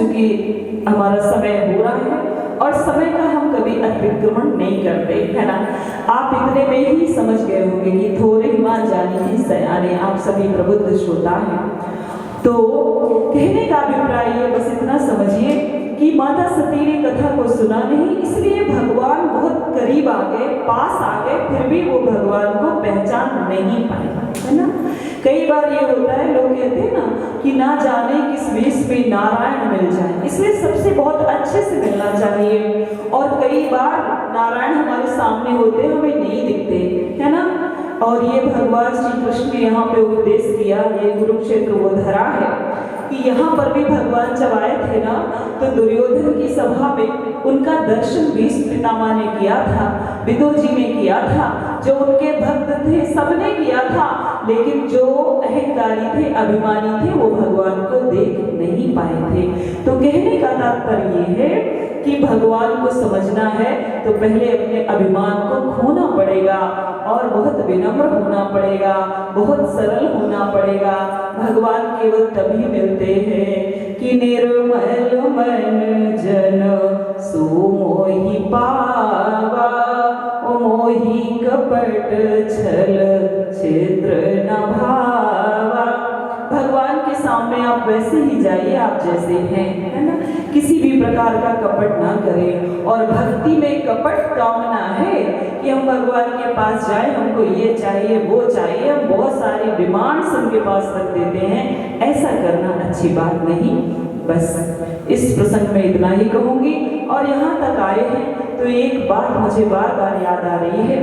चूंकि हमारा समय हो रहा है और समय का हम कभी अतिक्रमण नहीं करते, है ना। आप इतने में ही समझ गए होंगे कि थोड़े माँ जानी ही सयाने, आप सभी प्रबुद्ध श्रोता हैं। तो कहने का अभिप्राय ये बस इतना समझिए कि माता सती ने कथा को सुना नहीं, इसलिए भगवान बहुत करीब आ गए, पास आ गए, फिर भी वो भगवान को पहचान नहीं पाए, है ना। कई बार ये होता है, लोग कहते हैं ना कि ना जाने किस वेश में नारायण मिल जाए, इसलिए सबसे बहुत अच्छे से मिलना चाहिए। और कई बार नारायण हमारे सामने होते हैं, हमें नहीं दिखते, है ना। और ये भगवान श्री कृष्ण ने यहाँ पे उपदेश किया, ये कुरुक्षेत्र वो धरा है कि यहाँ पर भी भगवान जब आए थे ना, तो दुर्योधन की सभा में उनका दर्शन भीष्म पितामह ने किया था, विदुर जी ने किया था, जो उनके भक्त थे सबने किया था, लेकिन जो अहंकारी थे, अभिमानी थे, वो भगवान को देख नहीं पाए थे। तो कहने का तात्पर्य ये है कि भगवान को समझना है तो पहले अपने अभिमान को खोना पड़ेगा और बहुत विनम्र होना पड़ेगा, बहुत सरल होना पड़ेगा। भगवान केवल तभी मिलते हैं कि निर्मल मन जन सो मोहि पावा, ओ मोहि कपट छल छिद्र न भावा। भगवान के सामने आप वैसे ही जाइए, आप जैसे हैं, है ना। किसी भी प्रकार का कपट ना करें। और भक्ति में कपट कामना है कि हम भगवान के पास जाए, हमको ये चाहिए वो चाहिए, हम बहुत सारी डिमांड्स उनके पास रख देते हैं, ऐसा करना अच्छी बात नहीं। बस इस प्रसंग में इतना ही कहूंगी। और यहाँ तक आए हैं तो एक बात मुझे बार बार याद आ रही है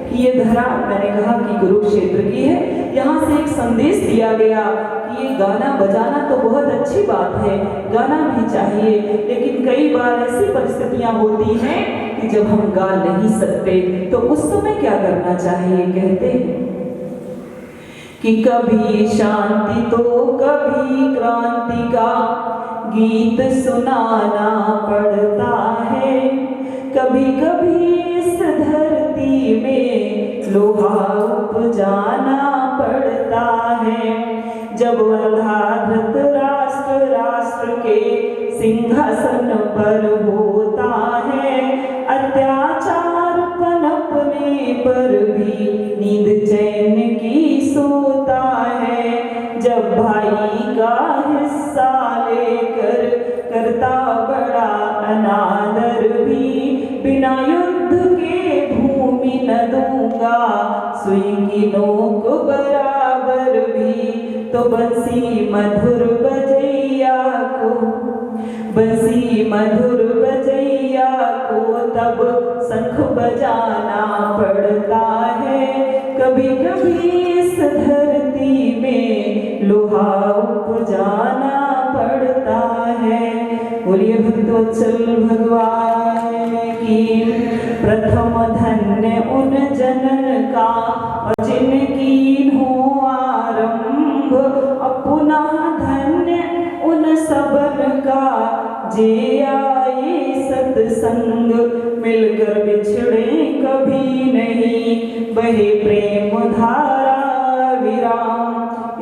कि ये धरा मैंने कहा कि कुरुक्षेत्र की है, यहाँ से एक संदेश दिया गया कि ये गाना बजाना तो बहुत अच्छी बात है, गाना भी चाहिए, लेकिन कई बार ऐसी परिस्थितियां होती हैं कि जब हम गा नहीं सकते, तो उस समय क्या करना चाहिए। कहते हैं कि कभी शांति तो कभी क्रांति का गीत सुनाना पड़ता है, कभी कभी इस धरती में लोहा उपजाना पड़ता है। जब वंधा धृतराष्ट्र राष्ट्र के सिंहासन पर होता है, अत्याचार पनपने पर भी नींद चैन की सोता है। जब भाई का हिस्सा लेकर करता बड़ा अनादर भी, बिना युद्ध के भूमि न दूंगा सुई की नोक बराबर भी। तो बंसी मधुर बजैया को, बंसी मधुर बजैया को तब शंख बजाना पड़ता है। कभी कभी इस धरती में लोहा उपजाना पड़ता है। बोलिए भक्तवत्सल भगवान की। प्रथम धन्य उन जनन का जिनकी हो आरंभ, पुनः धन्य उन सबन का जे आए सत्संग। मिलकर बिछड़े कभी नहीं, बहे प्रेम धारा विराम।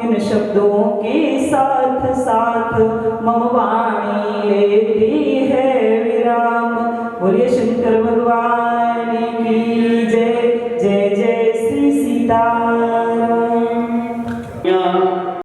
इन शब्दों के साथ साथ मम वाणी लेती है विराम। बोलिए शंकर भगवान